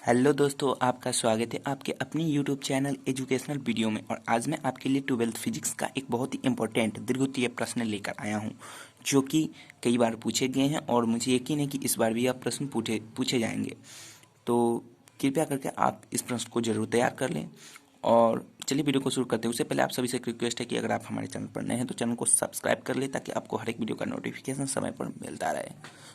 Hello दोस्तों, आपका स्वागत है आपके अपनी यूट्यूब चैनल एजुकेशनल वीडियो में। और आज मैं आपके लिए 12th फिजिक्स का एक बहुत ही इंपॉर्टेंट दीर्घवृत्तीय प्रश्न लेकर आया हूं, जो कि कई बार पूछे गए हैं और मुझे यकीन है कि इस बार भी आप प्रश्न पूछे जाएंगे। तो कृपया करके आप इस प्रश्न को जरूर तैयार कर लें। और चलिए वीडियो को शुरू करते हैं। उससे पहले आप सभी से एक रिक्वेस्ट है कि अगर आप हमारे चैनल पर नए हैं तो चैनल को सब्सक्राइब कर लें, ताकि आपको हर एक वीडियो का नोटिफिकेशन समय पर मिलता रहे।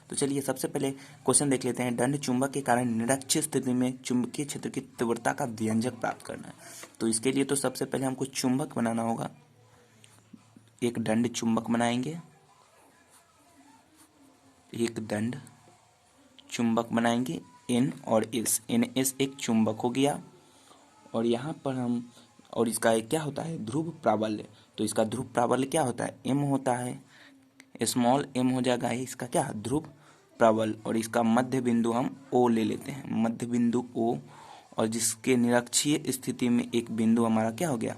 तो चलिए सबसे पहले क्वेश्चन देख लेते हैं। दंड चुंबक के कारण निरक्षीय स्थिति में चुंबकीय क्षेत्र की तीव्रता का व्यंजक प्राप्त करना है। तो इसके लिए तो सबसे पहले हमको चुंबक बनाना होगा। एक दंड चुंबक बनाएंगे, एक दंड चुंबक बनाएंगे एन और एस। एन एस एक चुंबक हो गया। और यहाँ पर हम, और इसका एक क्या होता है, ध्रुव प्राबल्य। तो इसका ध्रुव प्राबल्य क्या होता है, एम होता है। स्मॉल एम हो जाएगा इसका क्या, ध्रुव प्राबल्य। और इसका मध्य बिंदु हम ओ ले लेते हैं, मध्य बिंदु ओ। और जिसके निरक्षीय स्थिति में एक बिंदु हमारा क्या हो गया,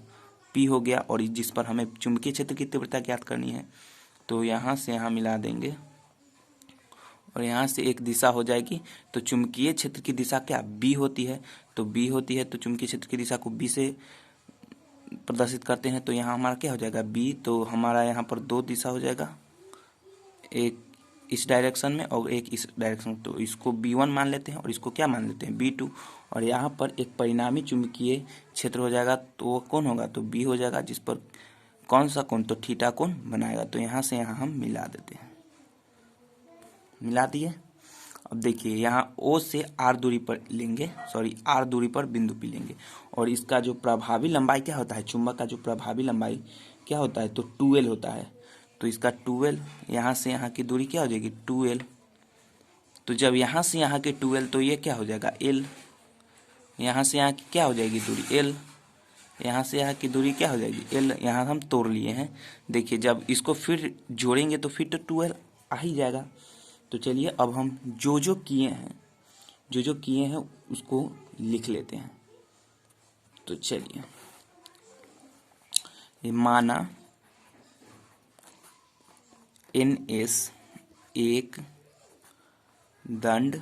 पी हो गया। और जिस पर हमें चुंबकीय क्षेत्र की तीव्रता ज्ञात करनी है, तो यहाँ से यहाँ मिला देंगे और यहाँ से एक दिशा हो जाएगी। तो चुंबकीय क्षेत्र की दिशा क्या, बी होती है। तो बी होती है, तो चुंबकीय क्षेत्र की दिशा को बी से प्रदर्शित करते हैं। तो यहाँ हमारा क्या हो जाएगा, बी। तो हमारा यहाँ पर दो दिशा हो जाएगा, एक इस डायरेक्शन में और एक इस डायरेक्शन में। तो इसको B1 मान लेते हैं और इसको क्या मान लेते हैं, B2। और यहाँ पर एक परिणामी चुंबकीय क्षेत्र हो जाएगा, तो वो कौन होगा, तो B हो जाएगा। जिस पर कौन सा कोण, तो थीटा कोण बनाएगा। तो यहाँ से यहाँ हम मिला देते हैं, मिला दिए। अब देखिए यहाँ O से R दूरी पर लेंगे, सॉरी R दूरी पर बिंदु P लेंगे। और इसका जो प्रभावी लंबाई क्या होता है, चुंबक का जो प्रभावी लंबाई क्या होता है, तो 2L होता है। तो इसका 2L, यहाँ से यहाँ की दूरी क्या हो जाएगी, 2L। तो जब यहाँ से यहाँ की 2L, तो ये क्या हो जाएगा, L। यहाँ से यहाँ की क्या हो जाएगी दूरी, L। यहाँ से यहाँ की दूरी क्या हो जाएगी, L। यहाँ हम तोड़ लिए हैं। देखिए जब इसको फिर जोड़ेंगे तो फिर तो 2L आ ही जाएगा। तो चलिए अब हम जो जो किए हैं उसको लिख लेते हैं। तो चलिए, ये माना NS एक दंड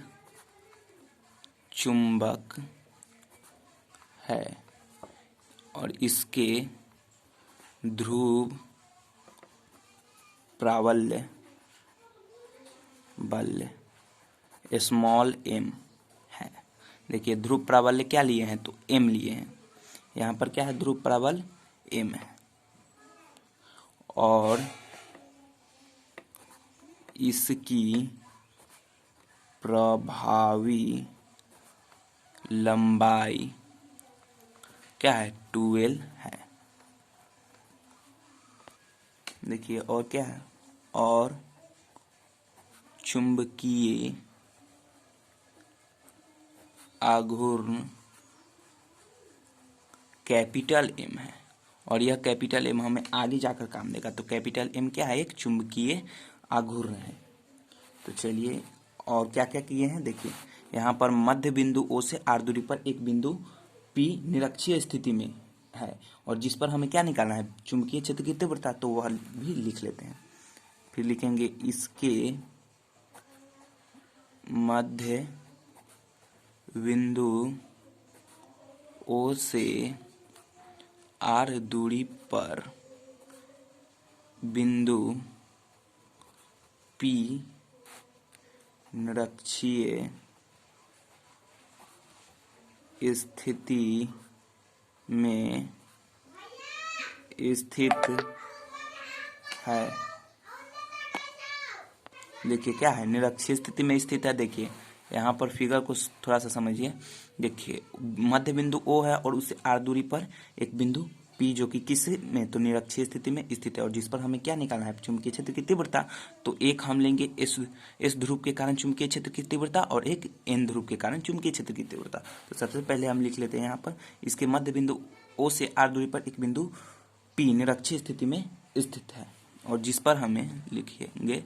चुंबक है और इसके ध्रुव प्राबल्य स्मॉल m है। देखिए ध्रुव प्राबल्य क्या लिए हैं, तो m लिए हैं। यहाँ पर क्या है, ध्रुव प्राबल्य m है। और इसकी प्रभावी लंबाई क्या है, 2L है। देखिए और क्या है, और चुंबकीय आघूर्ण कैपिटल M है। और यह कैपिटल M हमें आगे जाकर काम देगा। तो कैपिटल M क्या है, एक चुंबकीय आघूर्ण है। तो चलिए और क्या क्या किए हैं, देखिए यहाँ पर मध्य बिंदु O से R दूरी पर एक बिंदु P निरक्षीय स्थिति में है, और जिस पर हमें क्या निकालना है, चुंबकीय क्षेत्र की तीव्रता। तो वह भी लिख लेते हैं। फिर लिखेंगे इसके मध्य बिंदु O से R दूरी पर बिंदु P निरक्षीय स्थिति में स्थित है। देखिए क्या है, निरक्षीय स्थिति में स्थित है। देखिए यहाँ पर फिगर को थोड़ा सा समझिए। देखिए मध्य बिंदु O है और उससे R दूरी पर एक बिंदु P, जो कि किस में, तो निरक्षीय स्थिति में स्थित है। और जिस पर हमें क्या निकालना है, चुंबकीय क्षेत्र की तीव्रता। तो एक हम लेंगे S ध्रुव के कारण चुंबकीय क्षेत्र की तीव्रता, और एक N ध्रुव के कारण चुंबकीय क्षेत्र की तीव्रता। तो सबसे पहले हम लिख लेते हैं यहाँ पर, इसके मध्य बिंदु O से R दूरी पर एक बिंदु P निरक्षीय स्थिति में स्थित है। और जिस पर हमें लिखेंगे,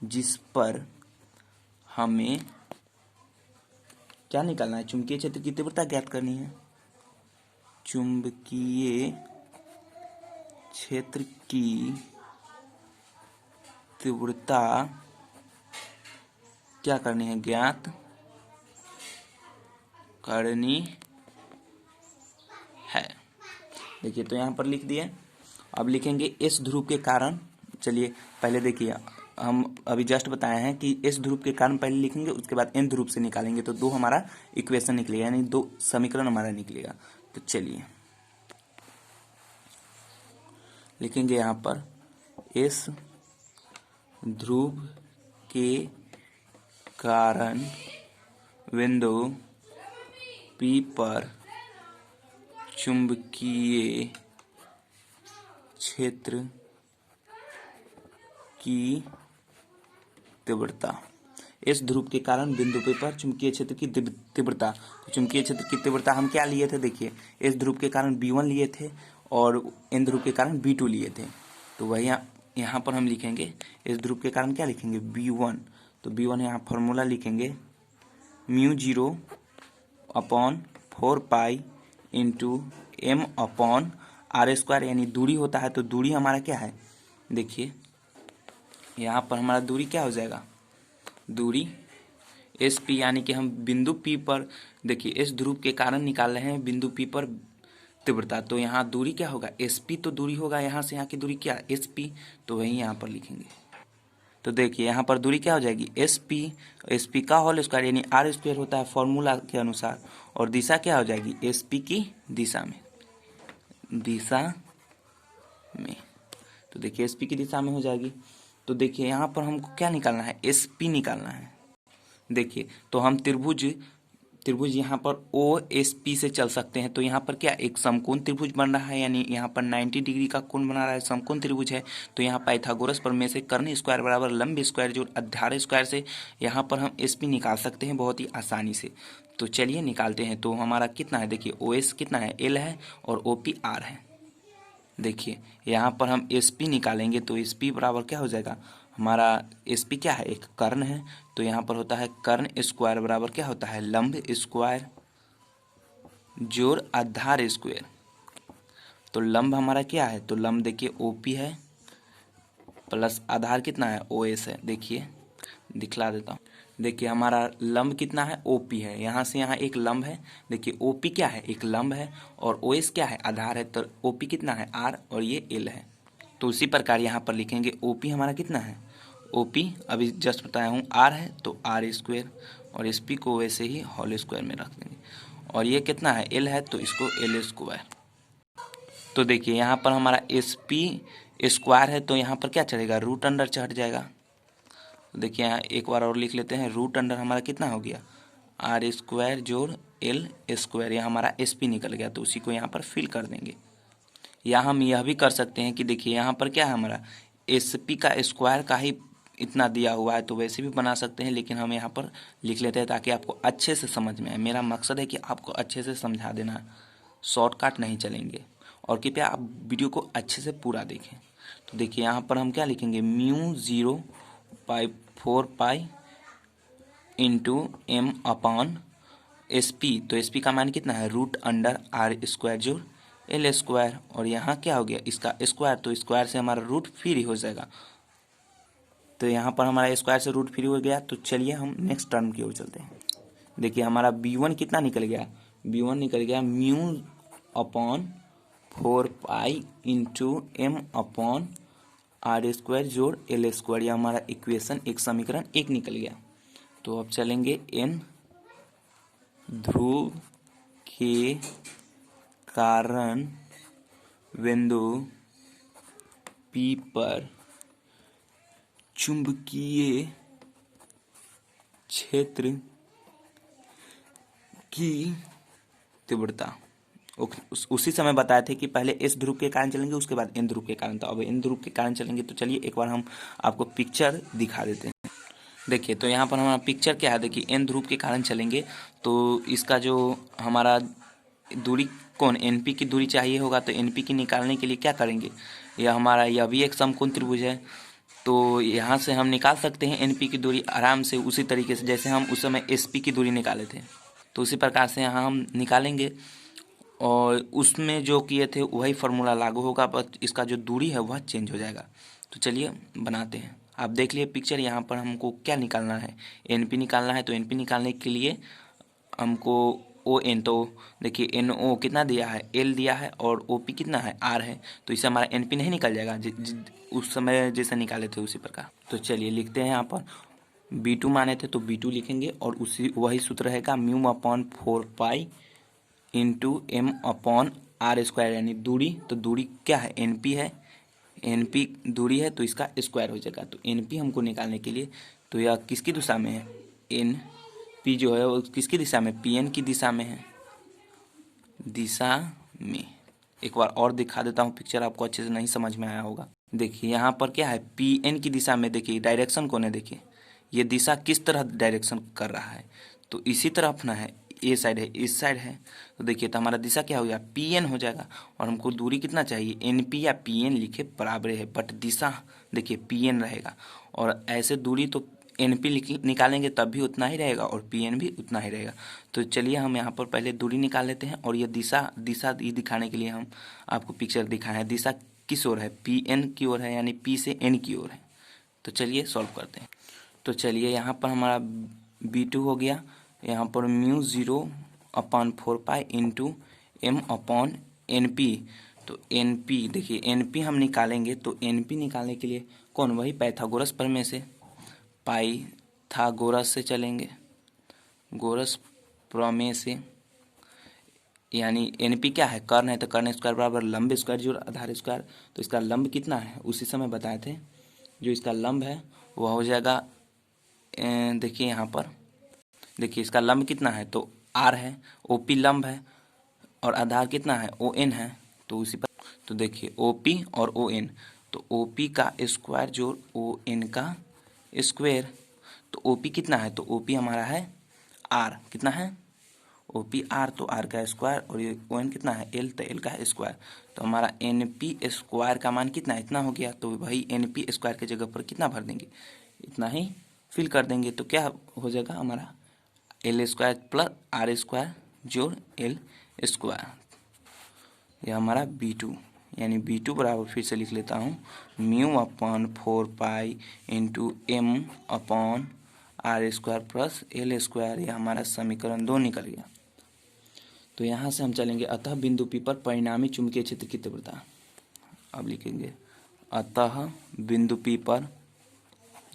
जिस पर हमें क्या निकालना है, चुंबकीय क्षेत्र की तीव्रता ज्ञात करनी है। चुंबकीय क्षेत्र की तीव्रता क्या करनी है, ज्ञात करनी है। देखिए तो यहाँ पर लिख दिए। अब लिखेंगे इस ध्रुव के कारण। चलिए पहले देखिए, हम अभी जस्ट बताए हैं कि इस ध्रुव के कारण पहले लिखेंगे, उसके बाद इन ध्रुव से निकालेंगे, तो दो हमारा इक्वेशन निकलेगा, यानी दो समीकरण हमारा निकलेगा। तो चलिए लिखेंगे यहाँ पर इस ध्रुव के कारण बिंदु P पर चुंबकीय क्षेत्र की तीव्रता। इस ध्रुव के कारण बिंदु P पर चुंबकीय क्षेत्र की तीव्रता। तो चुंबकीय क्षेत्र की तीव्रता हम क्या लिए थे, देखिए इस ध्रुव के कारण B1 लिए थे और इन ध्रुव के कारण B2 लिए थे। तो वही यहाँ पर हम लिखेंगे इस ध्रुव के कारण क्या लिखेंगे, B1। तो B1 यहाँ फॉर्मूला लिखेंगे μ0 upon 4 into m upon r², यानी दूरी होता है तो दूरी हमारा क्या है, देखिए यहाँ पर हमारा दूरी क्या हो जाएगा, दूरी SP, यानी कि हम बिंदु P पर, देखिए इस ध्रुव के कारण निकाल रहे हैं बिंदु P पर तीव्रता, तो यहाँ दूरी क्या होगा, SP तो दूरी होगा, यहाँ से यहाँ की दूरी क्या, SP, तो वही यहाँ पर लिखेंगे। तो देखिए यहाँ पर दूरी क्या हो जाएगी, SP का होल स्क्वायर, यानी r² होता है फॉर्मूला के अनुसार, और दिशा क्या हो जाएगी, SP की दिशा में, तो देखिए SP की दिशा में हो जाएगी। तो देखिए यहाँ पर हमको क्या निकालना है, SP निकालना है। देखिए तो हम त्रिभुज यहाँ पर OSP से चल सकते हैं, तो यहाँ पर क्या एक समकोण त्रिभुज बन रहा है, यानी यहाँ पर 90 डिग्री का कोण बना रहा है, समकोण त्रिभुज है। तो यहाँ पाइथागोरस प्रमेय से कर्ण स्क्वायर बराबर लंब स्क्वायर जोड़ आधार स्क्वायर से यहाँ पर हम SP निकाल सकते हैं बहुत ही आसानी से। तो चलिए निकालते हैं। तो हमारा कितना है, देखिए OS कितना है, L है, और OP R है। देखिए यहाँ पर हम SP निकालेंगे तो SP बराबर क्या हो जाएगा, हमारा SP क्या है, एक कर्ण है, तो यहाँ पर होता है कर्ण स्क्वायर बराबर क्या होता है, लंब स्क्वायर जोड़ आधार स्क्वायर। तो लंब हमारा क्या है, तो लंब देखिए OP है प्लस आधार कितना है, OS है। देखिए दिखला देता हूँ, देखिए हमारा लंब कितना है, OP है, यहाँ से यहाँ एक लंब है, देखिए OP क्या है, एक लंब है, और OS क्या है, आधार है, तो OP कितना है, R, और ये L है। तो उसी प्रकार यहाँ पर लिखेंगे OP हमारा कितना है, OP अभी जस्ट बताया हूँ R है, तो R², और SP को वैसे ही होल स्क्वायर में रख देंगे, और ये कितना है, L है, तो इसको L²। तो देखिए यहाँ पर हमारा SP स्क्वायर है, तो यहाँ पर क्या चढ़ेगा, रूट अंडर चढ़ जाएगा। देखिए यहाँ एक बार और लिख लेते हैं, रूट अंडर हमारा कितना हो गया, R² जोड़ L², यह हमारा SP निकल गया, तो उसी को यहाँ पर फिल कर देंगे। या हम यह भी कर सकते हैं कि देखिए यहाँ पर क्या है, हमारा SP का स्क्वायर का ही इतना दिया हुआ है, तो वैसे भी बना सकते हैं, लेकिन हम यहाँ पर लिख लेते हैं ताकि आपको अच्छे से समझ में आए। मेरा मकसद है कि आपको अच्छे से समझा देना, शॉर्टकट नहीं चलेंगे, और कृपया आप वीडियो को अच्छे से पूरा देखें। तो देखिए यहाँ पर हम क्या लिखेंगे, μ0 पाई 4 इंटू m अपॉन SP, तो SP का मान कितना है, रूट अंडर R² जोड़ L², और यहाँ क्या हो गया, इसका स्क्वायर, तो स्क्वायर से हमारा रूट फ्री हो जाएगा, तो यहाँ पर हमारा स्क्वायर से रूट फ्री हो गया। तो चलिए हम नेक्स्ट टर्म की ओर चलते हैं। देखिए हमारा B1 कितना निकल गया, B1 निकल गया μ upon 4 into m upon R² जोड़ L², यह हमारा इक्वेशन एक समीकरण 1 निकल गया। तो अब चलेंगे N ध्रुव के कारण बिंदु P पर चुंबकीय क्षेत्र की तीव्रता। उसी समय बताए थे कि पहले इस ध्रुव के कारण चलेंगे, उसके बाद इन ध्रुव के कारण, तो अब इन ध्रुव के कारण चलेंगे। तो चलिए एक बार हम आपको पिक्चर दिखा देते हैं। देखिए तो यहाँ पर हमारा पिक्चर क्या है, देखिए एन ध्रुव के कारण चलेंगे, तो इसका जो हमारा दूरी कौन NP की दूरी चाहिए होगा, तो NP की निकालने के लिए क्या करेंगे, यह भी एक समकोण त्रिभुज है, तो यहाँ से हम निकाल सकते हैं NP की दूरी आराम से, उसी तरीके से जैसे हम उस समय SP की दूरी निकाले थे, तो उसी प्रकार से यहाँ हम निकालेंगे, और उसमें जो किए थे वही फार्मूला लागू होगा, बस इसका जो दूरी है वह चेंज हो जाएगा। तो चलिए बनाते हैं। आप देख लिए पिक्चर, यहाँ पर हमको क्या निकालना है, NP निकालना है। तो NP निकालने के लिए हमको ओ एन, तो देखिए एन ओ कितना दिया है, एल दिया है, और ओ पी कितना है, आर है, तो इससे हमारा एन पी नहीं निकल जाएगा उस समय जैसे निकाले थे उसी प्रकार। तो चलिए लिखते हैं, यहाँ पर बी टू माने थे तो बी टू लिखेंगे, और उसी वही सूत्र रहेगा mu upon 4 pi into M upon R square, यानी दूरी, तो दूरी क्या है, एन पी है, एन पी दूरी है, तो इसका स्क्वायर हो जाएगा। तो एन पी हमको निकालने के लिए, तो यह किसकी दिशा में है, एन पी जो है वो किसकी दिशा में, पी एन की दिशा में है, दिशा में। एक बार और दिखा देता हूँ पिक्चर, आपको अच्छे से नहीं समझ में आया होगा। देखिए यहाँ पर क्या है, पी एन की दिशा में, देखिए डायरेक्शन कौन है, देखिए ये दिशा किस तरह डायरेक्शन कर रहा है, तो इसी तरफ ना है, ए साइड है, इस साइड है, तो देखिए तो हमारा दिशा क्या हो गया, पी एन हो जाएगा। और हमको दूरी कितना चाहिए, एन पी या पी एन लिखे बराबर है, बट दिशा देखिए पी एन रहेगा, और ऐसे दूरी तो एन पी निकालेंगे तब भी उतना ही रहेगा, और पी एन भी उतना ही रहेगा। तो चलिए हम यहाँ पर पहले दूरी निकाल लेते हैं, और ये दिशा दिशा ये दिखाने के लिए हम आपको पिक्चर दिखाए हैं, दिशा किस ओर है, पी एन की ओर है, यानी पी से एन की ओर है। तो चलिए सॉल्व करते हैं। तो चलिए यहाँ पर हमारा बी टू हो गया, यहाँ पर mu 0/4 pi into M upon N P. तो एन पी देखिए, एन पी हम निकालेंगे, तो एन पी निकालने के लिए कौन, वही पाइथागोरस प्रमेय से, पाइथागोरस से चलेंगे, गोरस प्रमेय से, यानी एन पी क्या है, कर्ण है, तो कर्ण स्क्वायर बराबर लंब स्क्वायर जोड़ आधार स्क्वायर। तो इसका लंब कितना है, उसी समय बताए थे, जो इसका लंब है वह हो जाएगा, देखिए यहाँ पर देखिए इसका लंब कितना है, तो आर है, ओ पी लंब है, और आधार कितना है, ओ एन है, तो उसी पर, तो देखिए ओ पी और ओ एन, तो ओ पी का स्क्वायर जोड़ ओ एन का स्क्वायर, तो ओ पी कितना है, तो ओ पी हमारा है आर, कितना है, ओ पी आर, तो आर का स्क्वायर, और ये ओ एन कितना है, एल, तो एल का स्क्वायर। तो हमारा एन पी स्क्वायर का मान कितना है, इतना हो गया, तो वही एन पी स्क्वायर की जगह पर कितना भर देंगे, इतना ही फिल कर देंगे। तो क्या हो जाएगा हमारा, L square plus R square जोड़ एल स्क्वायर, यह हमारा बी टू, यानी बी टू बराबर, फिर से लिख लेता हूँ, mu upon 4 pi into M upon R square plus L square, यह हमारा समीकरण 2 निकल गया। तो यहाँ से हम चलेंगे, अतः बिंदु पी पर परिणामी चुंबकीय क्षेत्र की तीव्रता, अब लिखेंगे, अतः बिंदु पी पर,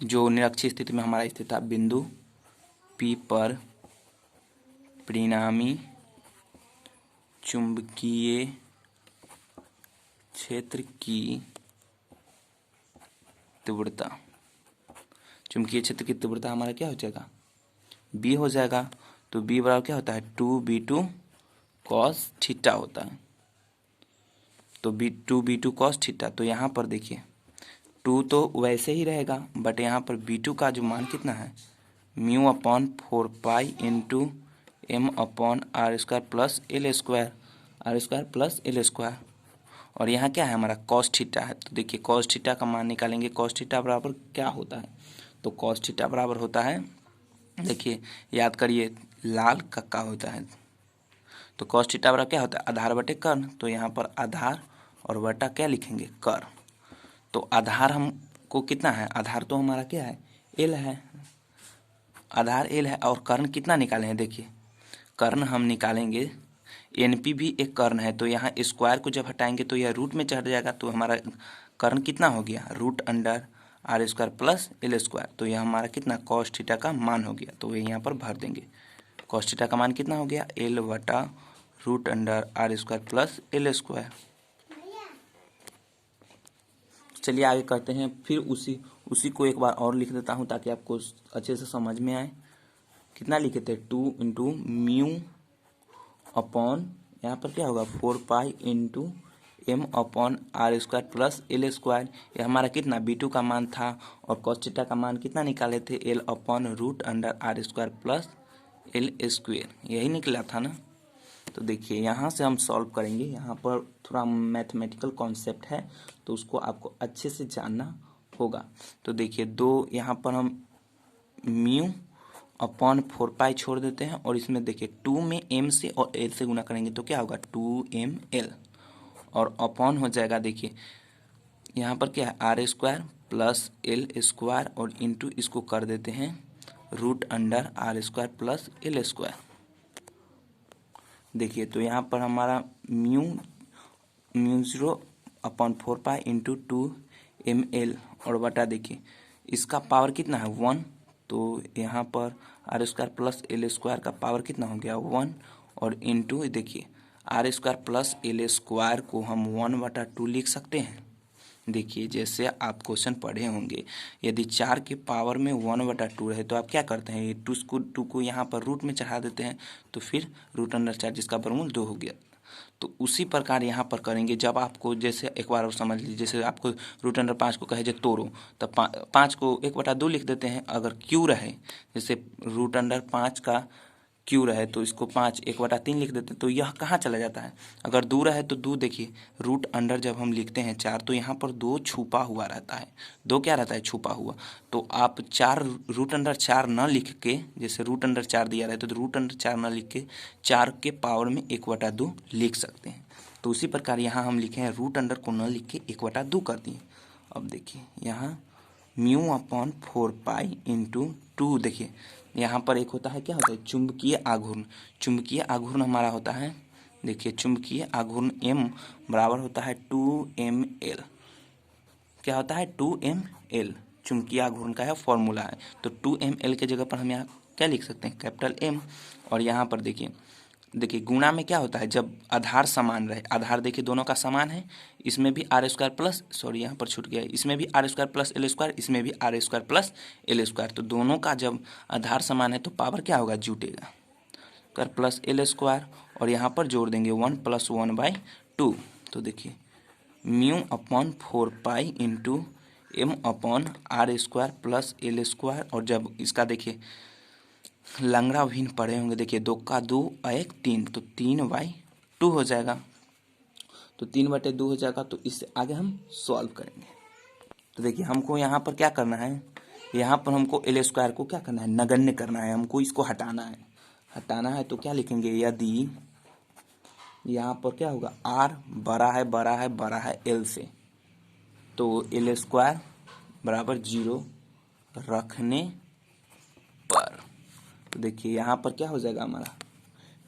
जो निरक्षीय स्थिति में हमारा स्थित था, बिंदु पी पर परिणामी चुंबकीय क्षेत्र की तीव्रता, चुंबकीय क्षेत्र की तीव्रता हमारा क्या हो जाएगा, बी हो जाएगा। तो बी बराबर क्या होता है, 2b2 cos थीटा होता है, तो b2 cos थीटा। तो यहाँ पर देखिए 2 तो वैसे ही रहेगा, बट यहाँ पर b2 का जो मान कितना है, mu upon 4 pi into M upon R square plus L square, R square plus L square, और यहाँ क्या है हमारा cos थीटा है। तो देखिए cos थीटा का मान निकालेंगे, cos थीटा बराबर क्या होता है, तो cos थीटा बराबर होता है, देखिए याद करिए, लाल कक्का होता है, तो cos थीटा बराबर क्या होता है, आधार बटे कर्ण, तो यहाँ पर आधार और बटा क्या लिखेंगे, कर्ण। तो आधार हमको कितना है, आधार तो हमारा क्या है, एल है, आधार एल है, और कर्ण कितना निकाले हैं, देखिए कर्ण हम निकालेंगे, एनपी भी एक कर्ण है, तो यहाँ स्क्वायर को जब हटाएंगे तो यह रूट में चढ़ जाएगा, तो हमारा कर्ण कितना हो गया, root under R square plus L square, तो यह हमारा कितना cos थीटा का मान हो गया, तो वही यहाँ पर भर देंगे। cos थीटा का मान कितना हो गया, एल बटा root under R square plus L square. चलिए आगे करते हैं, फिर उसी को एक बार और लिख देता हूँ ताकि आपको अच्छे से समझ में आए। कितना लिखे थे, 2 इंटू म्यू अपॉन, यहाँ पर क्या होगा 4 pi into M upon R square plus L square, यह हमारा कितना b2 का मान था, और cos थीटा का मान कितना निकाले थे, L upon root under R square plus L square, यही निकला था ना। तो देखिए यहाँ से हम सॉल्व करेंगे, यहाँ पर थोड़ा मैथमेटिकल कॉन्सेप्ट है, तो उसको आपको अच्छे से जानना होगा। तो देखिए दो, यहाँ पर हम म्यू अपॉन 4 पाई छोड़ देते हैं, और इसमें देखिए 2 में m से और l से गुना करेंगे तो क्या होगा 2ml, और अपॉन हो जाएगा, देखिए यहाँ पर क्या है R square plus L square, और इंटू इसको कर देते हैं root under R square plus L square. देखिए तो यहाँ पर हमारा म्यू 0/4 इंटू 2ml और बटा देखिए इसका पावर कितना है 1, तो यहाँ पर r² प्लस l² का पावर कितना हो गया 1 और इंटू देखिए r² प्लस l² को हम 1/2 लिख सकते हैं। देखिए जैसे आप क्वेश्चन पढ़े होंगे, यदि 4 के पावर में 1/2 रहे तो आप क्या करते हैं, ये 2 को यहाँ पर रूट में चढ़ा देते हैं, तो फिर √4 जिसका वर्गमूल 2 हो गया। तो उसी प्रकार यहाँ पर करेंगे। जब आपको जैसे एक बार और समझ लीजिए, जैसे आपको √5 को कहे जो तोड़ो, तब 5 को 1/2 लिख देते हैं। अगर क्यू रहे, जैसे √5 का क्यू रहे तो इसको 5 1/3 लिख देते हैं, तो यह कहाँ चला जाता है। अगर 2 रहे तो 2 देखिए √अंडर जब हम लिखते हैं 4 तो यहाँ पर 2 छुपा हुआ रहता है, 2 क्या रहता है छुपा हुआ। तो आप 4 √4 न लिख के, जैसे √4 दिया रहे तो √4 न लिख के 4 के पावर में 1/2 लिख सकते हैं। तो उसी प्रकार यहाँ हम लिखे हैं √अंडर को न लिख के 1/2 कर दिए। अब देखिए यहाँ μ/4π इंटू 2, देखिए यहाँ पर एक होता है क्या होता है चुंबकीय आघूर्ण। चुंबकीय आघूर्ण हमारा होता है, देखिए चुंबकीय आघूर्ण m बराबर होता है 2ml। क्या होता है 2ml, चुंबकीय आघूर्ण का है फॉर्मूला है। तो 2ml के जगह पर हम यहाँ क्या लिख सकते हैं कैपिटल M। और यहाँ पर देखिए गुणा में क्या होता है, जब आधार समान रहे, आधार देखिए दोनों का समान है, इसमें भी r² प्लस सॉरी यहाँ पर छूट गया है, इसमें भी r² प्लस l², इसमें भी r² प्लस l²। तो दोनों का जब आधार समान है तो पावर क्या होगा जुटेगा कर प्लस l², और यहाँ पर जोड़ देंगे 1 + 1/2। तो देखिए μ/4π इंटू m/r² प्लस l²। और जब इसका देखिए लंगड़ा भिन्न पढ़े होंगे, देखिए 2 का 2 और 1 3, तो 3/2 हो जाएगा। तो 3/2 हो जाएगा। तो इससे आगे हम सॉल्व करेंगे। तो देखिए हमको यहाँ पर क्या करना है, यहाँ पर हमको l² को क्या करना है नगण्य करना है, हमको इसको हटाना है। हटाना है तो क्या लिखेंगे, यदि यहाँ पर क्या होगा r बड़ा है l से, तो l² बराबर 0 रखने पर, तो देखिए यहाँ पर क्या हो जाएगा हमारा,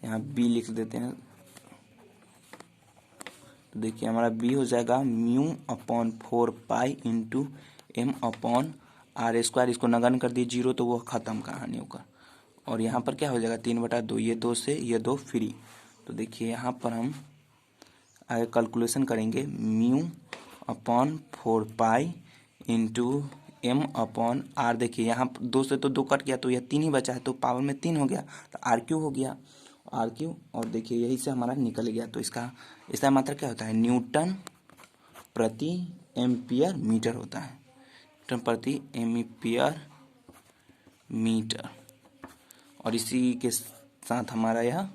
यहाँ b लिख देते हैं। तो देखिए हमारा b हो जाएगा μ/4π इंटू m/r²। इसको नगण्य कर दिए 0 तो वो खत्म कहानी होगा। और यहाँ पर क्या हो जाएगा 3/2, ये 2 से ये 2 फ्री। तो देखिए यहाँ पर हम आगे कैलकुलेशन करेंगे μ/4π इंटू m/r। देखिए यहाँ 2 से तो 2 कट गया तो यह 3 ही बचा है, तो पावर में 3 हो गया, तो r³ हो गया r³। और देखिए यही से हमारा निकल गया। तो इसका मात्रा क्या होता है न्यूटन प्रति एम्पियर मीटर होता है, न्यूटन प्रति एम्पियर मीटर। और इसी के साथ हमारा यह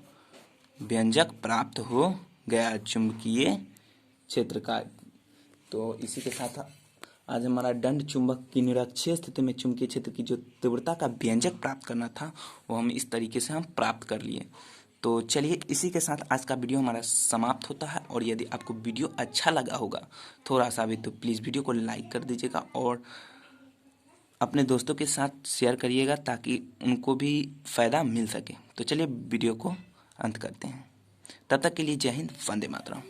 व्यंजक प्राप्त हो गया चुंबकीय क्षेत्र का। तो इसी के साथ आज हमारा दंड चुंबक की निरक्षीय स्थिति में चुंबकीय क्षेत्र की जो तीव्रता का व्यंजक प्राप्त करना था वो हम इस तरीके से हम प्राप्त कर लिए। तो चलिए इसी के साथ आज का वीडियो हमारा समाप्त होता है। और यदि आपको वीडियो अच्छा लगा होगा थोड़ा सा भी, तो प्लीज़ वीडियो को लाइक कर दीजिएगा और अपने दोस्तों के साथ शेयर करिएगा ताकि उनको भी फ़ायदा मिल सके। तो चलिए वीडियो को अंत करते हैं, तब तक के लिए जय हिंद, वंदे मातरम।